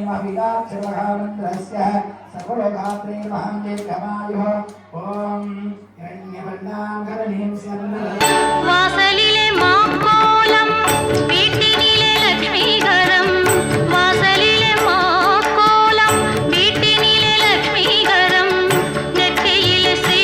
महाविदाक्षरमहामन्त्रस्य सर्वलोकात्रे महान्देकमायुः ॐ हिरण्यवर्णाकरणीं वासलिले माकोलं वीट्टिनिले लक्ष्मीकरं वासलिले माकोलं वीट्टिनिले लक्ष्मीकरं नेत्तियिले श्री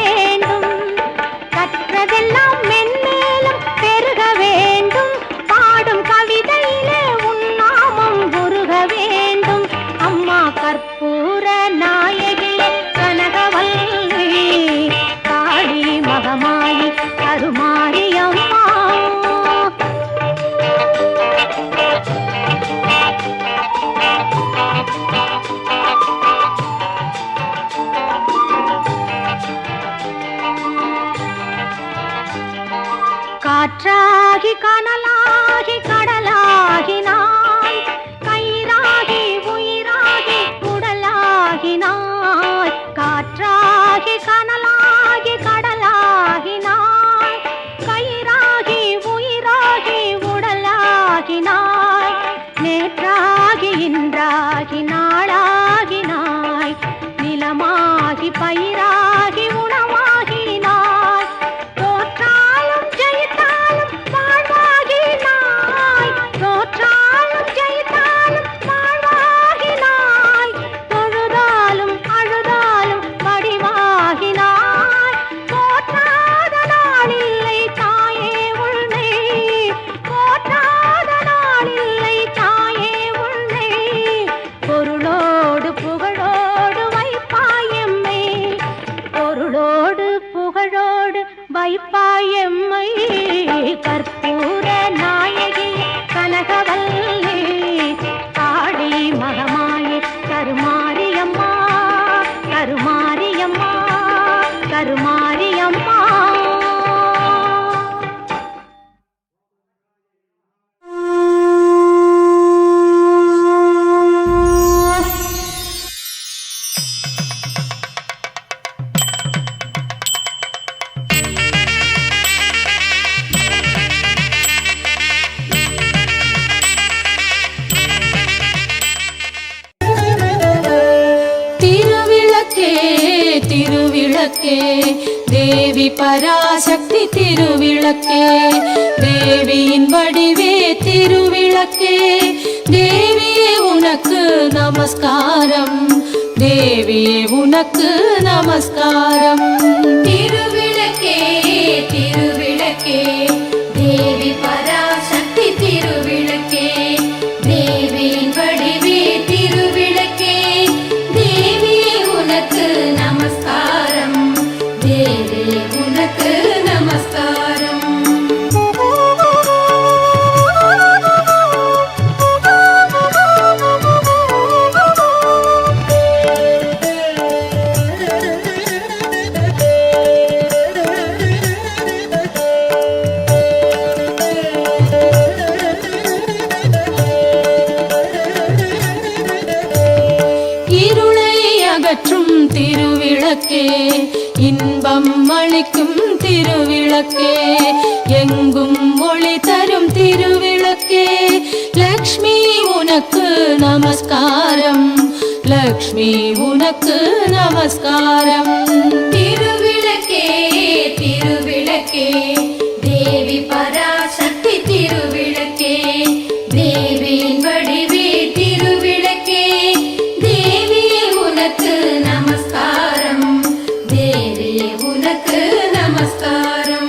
வேண்டும். கற்றதெல்லாம் மென்மேலும் பெருக வேண்டும். பாடும் கவிதையிலே உன் நாமம் உருக வேண்டும். அம்மா கற்பூர நாயகியே கனகவல்லி, காளி மகமாயி கருமாரி அம்மா. காற்றாகி கனலாகி கடலாகினாய், கயிறாகி உயிராகி உடலாகினாய். காற்றாகி கனலாகி கடலாகினாய், கயிறாகி உயிராகி உடலாகினாய். நேற்றாகி இன்றாகி நாளாகினாய், நிலமாகி பயிராகி உணவாகினாய். தோற்றாலும் ஜெயித்தாலும் வாழ்வாகினாய், தோற்றாலும் ஜெயித்தாலும் வாழ்வாகினாய். தொழுதாலும் அழுதாலும் வடிவாகினாய். போற்றாத நாளில்லை தாயே உன்னை, போற்றாத நாளில்லை தாயே உன்னை. பொருளோடு புகழோடு வைப்பாயம்மை, பொருளோடு புகழோடு வைப்பாயம்மை. கற்பூர நாயகி கனகவல்லி, காளி மகமாயி கருமாரியம்மா, கருமாரியம்மா, கருமாரியம்மா. திருவிளக்கே திருவிளக்கே தேவி பராசக்தி திருவிளக்கே, தேவியின் வடிவே திருவிளக்கே. தேவியே உனக்கு நமஸ்காரம், தேவியே உனக்கு நமஸ்காரம். திருவிளக்கே திருவிளக்கே தேவி பராசக்தி திருவிளக்கே, தேவியின் வடிவே திருவிளக்கே. தேவியே உனக்கு நமஸ்காரம், தேவியே உனக்கு நமஸ்காரம். இருளை அகற்றும் திருவிளக்கே, இன்பம் அளிக்கும் திருவிளக்கே, எங்கும் ஒளி தரும் திருவிளக்கே. லக்ஷ்மி உனக்கு நமஸ்காரம், லக்ஷ்மி உனக்கு நமஸ்காரம். திருவிளக்கே திருவிளக்கே தேவி பராசக்தி திருவிளக்கே, தேவியின் வடிவே திருவிளக்கே. தேவியே உனக்கு நமஸ்காரம், தேவியே உனக்கு நமஸ்காரம்.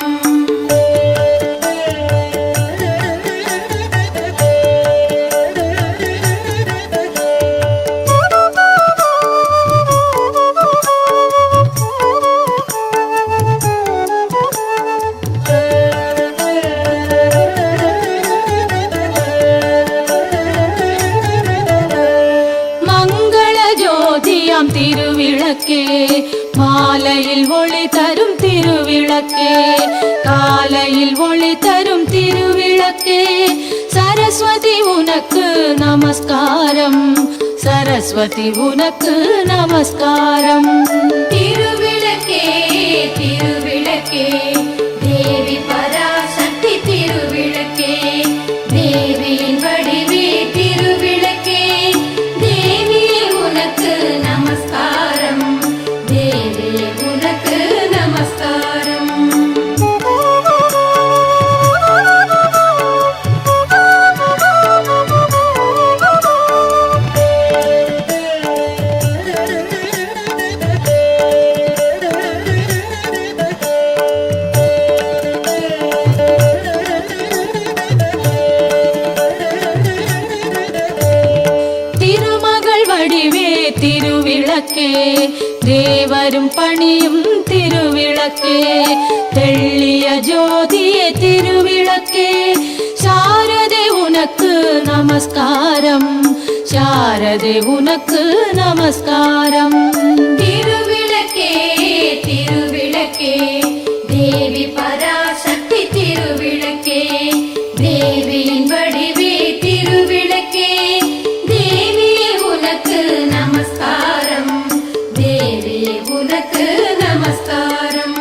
திருவிளக்கே, மாலையில் ஒளி தரும் திருவிளக்கே, காலையில் ஒளி தரும் திருவிளக்கே. சரஸ்வதி உனக்கு நமஸ்காரம், சரஸ்வதி உனக்கு நமஸ்காரம். திருவிளக்கே திருவிளக்கே தேவி பராசக்தி திருவிளக்கே, தேவியின் வடிவே திருவிளக்கே. தேவியே உனக்கு நமஸ்காரம், தேவியே உனக்கு நமஸ்காரம். பலரும் பணியும் திருவிளக்கே, தெள்ளிய ஜோதியே திருவிளக்கே, சாரதே உனக்கு நமஸ்காரம், சாரதே உனக்கு நமஸ்காரம். திருவிளக்கே திருவிளக்கே தேவி பராசக்தி திருவிளக்கே, தேவியின் வடிவே திருவிளக்கே, தேவியே உனக்கு நமஸ்காரம், தேவியே உனக்கு நமஸ்காரம்.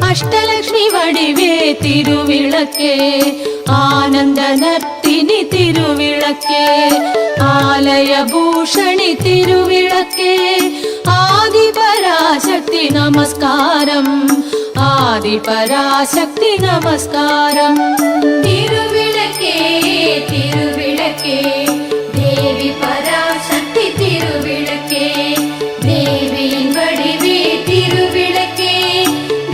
அஷ்டலக்ஷ்மி வடிவே திருவிளக்கே, ஆனந்த நர்த்தினி திருவிளக்கே, ஆலய பூஷணி திருவிளக்கே, ஆதிபராசக்தி நமஸ்காரம், ஆதிபராசக்தி நமஸ்காரம். திருவிளக்கே திருவிளக்கே தேவி பராசக்தி திருவிளக்கே, தேவியின் வடிவே திருவிளக்கே,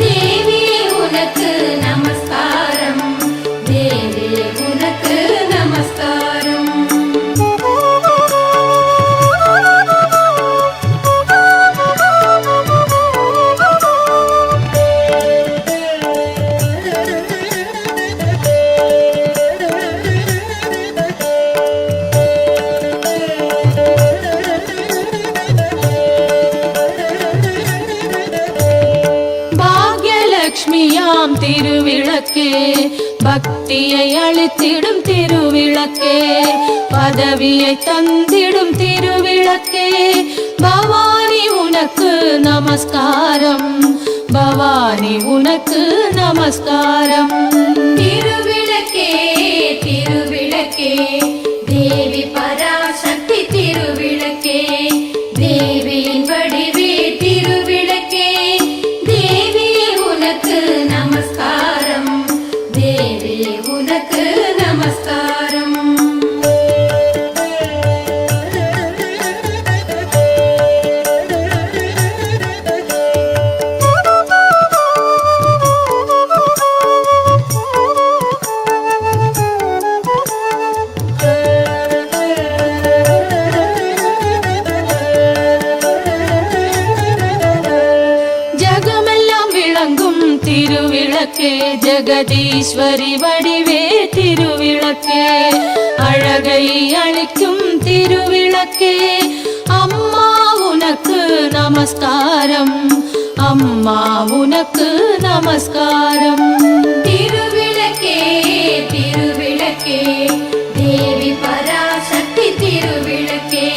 தேவியே உனக்கு நமஸ்காரம், தேவியே உனக்கு நமஸ்காரம். பாக்யலட்சுமியாம் திருவிளக்கே, பக்தியை அளித்திடும் திருவிளக்கே, பதவியை தந்திடும் திருவிளக்கே, பவானி உனக்கு நமஸ்காரம், பவானி உனக்கு நமஸ்காரம். திருவிளக்கே திருவிளக்கே தேவி பராசக்தி திருவிளக்கே, தேவியின் வடிவே திருவிளக்கே, தேவியே உனக்கு நமஸ்காரம், தேவியே உனக்கு நமஸ்காரம். ஜகமெல்லாம் விளங்கும் திருவிளக்கே, ஜெகதீஸ்வரி வடிவே திருவிளக்கே, அழகை அளிக்கும் திருவிளக்கே, அம்மா உனக்கு நமஸ்காரம், அம்மா உனக்கு நமஸ்காரம். திருவிளக்கே திருவிளக்கே தேவி பராசக்தி திருவிளக்கே,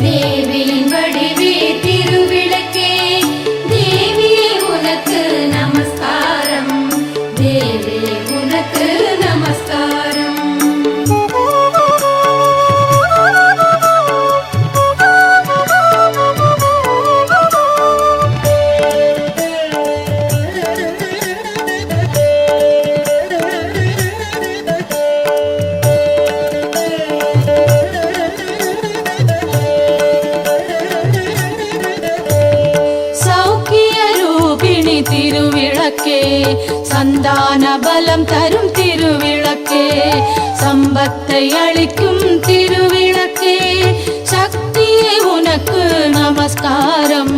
தேவியின் வடிவே திருவிளக்கே, தேவியே உனக்கு நமஸ்காரம், தேவியே உனக்கு நமஸ்காரம். சௌக்கிய ரூபிணி திருவிளக்கே, சந்தான பலம் தரும் திருவிளக்கே, சம்பத்தை அளிக்கும் திருவிளக்கே, சக்தியே உனக்கு நமஸ்காரம்,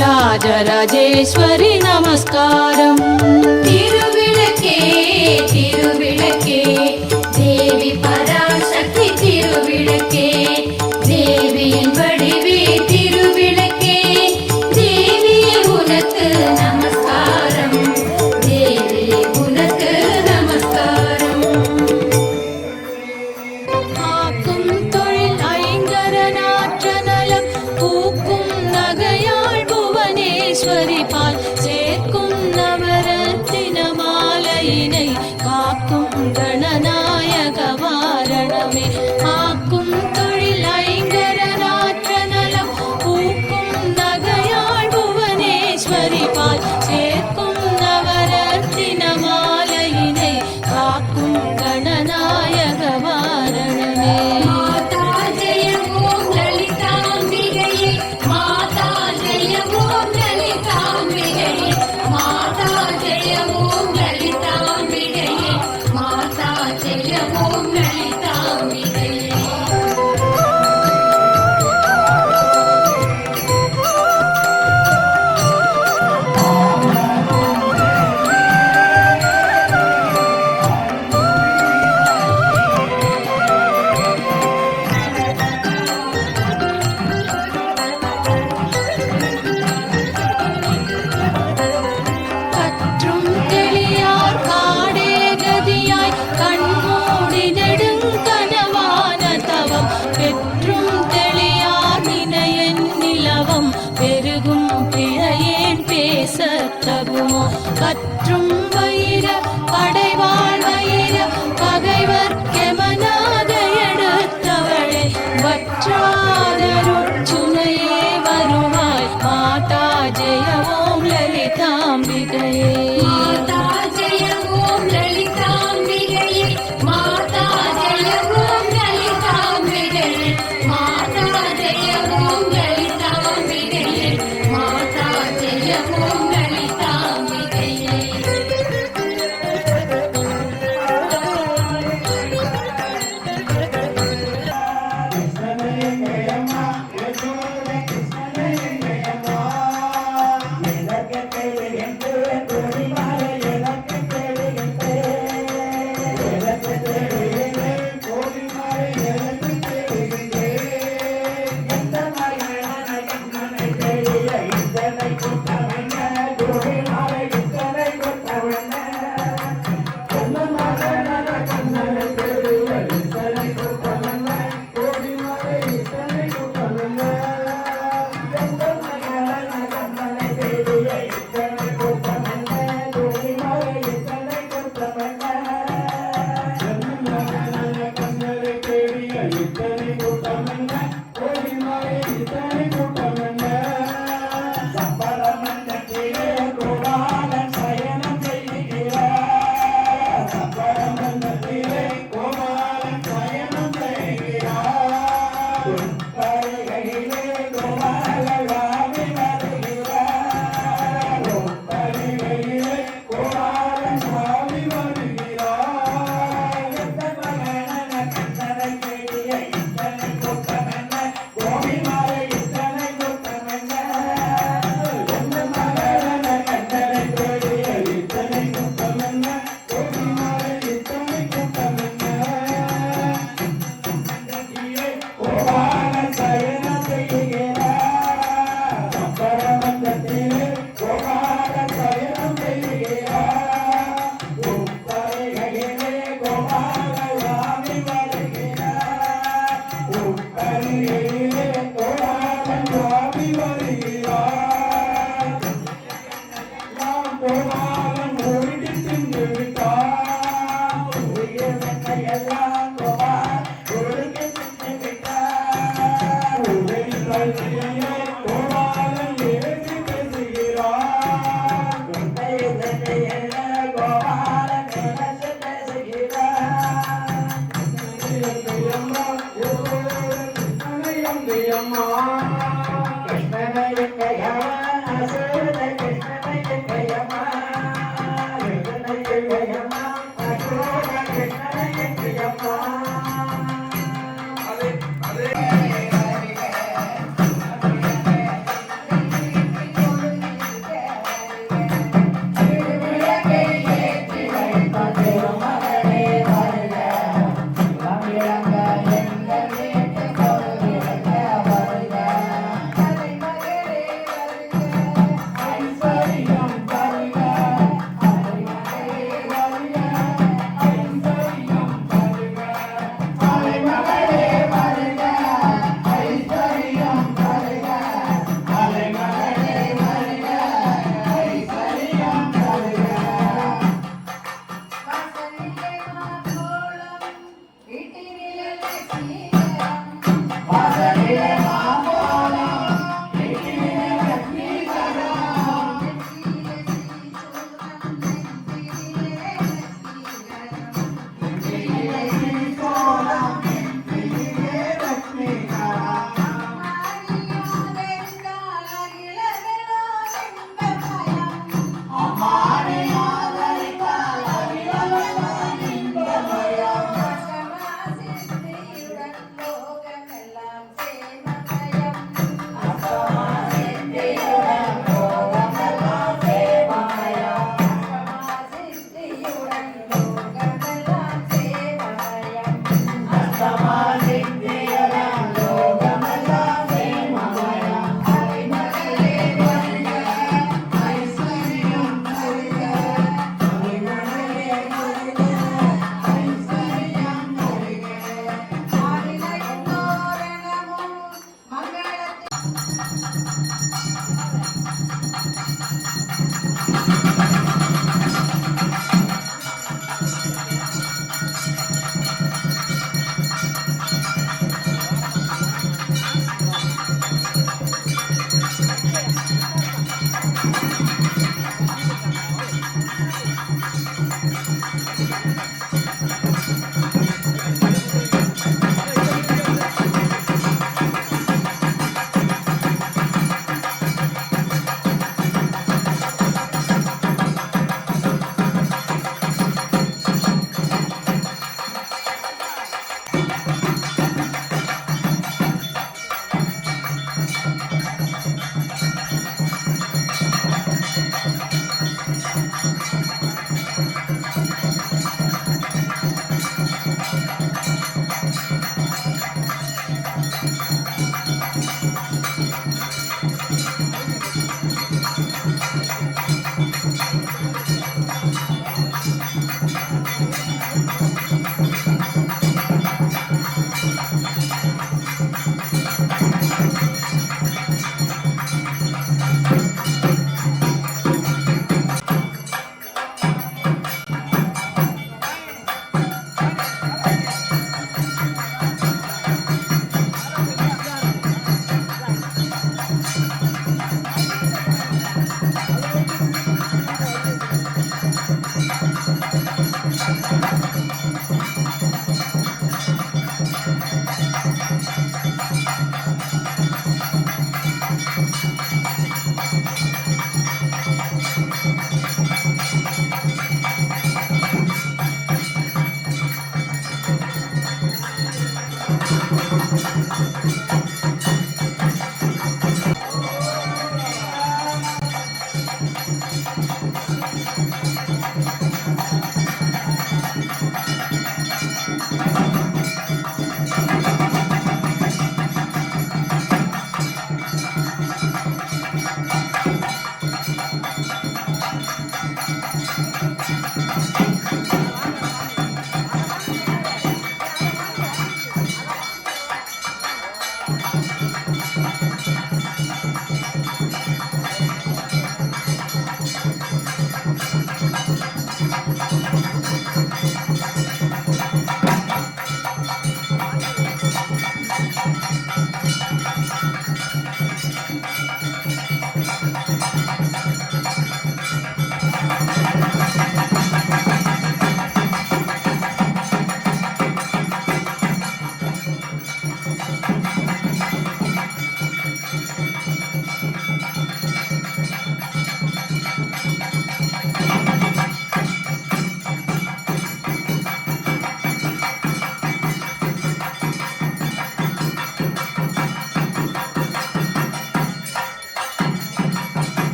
ராஜராஜேஸ்வரி நமஸ்காரம். திருவிளக்கே திருவிளக்கே தேவி பராசக்தி திருவிளக்கே, தேவியின் வடிவே திருவிளக்கே, தேவியே உனக்கு நமஸ்காரம், தேவியே உனக்கு நமஸ்காரம். ஆக்கும் தொழில் ஐங்கரநாற்ற நலம், பூக்கும் நகையாள் புவனேஸ்வரி பால், சேர்க்கும் நவரத்தின மாலையினை, காக்கும் கணநாயக வாரணமே, ஆக்கும் தொழில் மாதா ஜெய ஓம் லலிதாம்பிகையே மாதா ஜெய ஓம் லலிதாம்பிகையே மாதா ஜெய ஓம் லலிதாம்பிகையே மாதா ஜெய ஓம் லலிதாம்பிகையே கற்றும் தெளியார் காடே கதியாய் கண்மூடி நெடுங்கனவான தவம் பெற்றும் தெளியார் நினையன் நிலவம் பெருகும் பிழையேன் பேசத் தகுமோ கற்றும் வயிர படைவாழ் வயிர பகைவர் கெமனாக எடுத்தவளே வற்றாதருச்சுனையே வருவாய் மாதா ஜெய ஓம் லலிதாம்பிகையே மாதா ஜெய ஓம் லலிதாம்பிகையே மாதா ஜெய ஓம் லலிதாம்பிகையே மாதா ஜெய ஓம் லலிதாம்பிகையே மாதா ஜெய ஓம் லலிதாம்பிகையே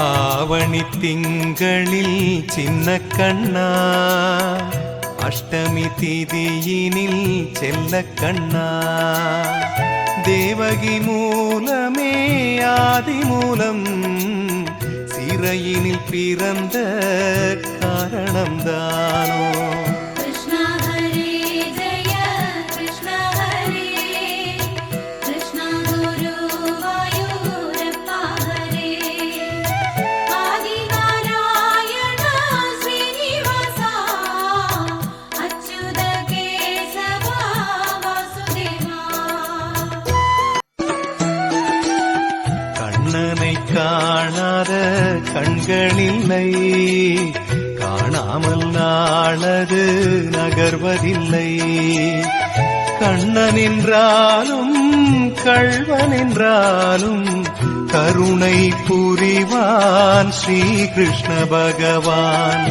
ஆவணி திங்களில் சின்ன கண்ணா, அஷ்டமி திதியினில் செல்ல கண்ணா, தேவகி மூலமே ஆதி மூலம் சிறையினில் பிறந்த காரணம்தானோ? கண்ணனை காணாத கண்களில்லை, காணாமல் நாளது நகர்வதில்லை. கண்ணனென்றாலும் கள்வனென்றாலும் கருணை புரிவான் ஸ்ரீ கிருஷ்ண பகவான்.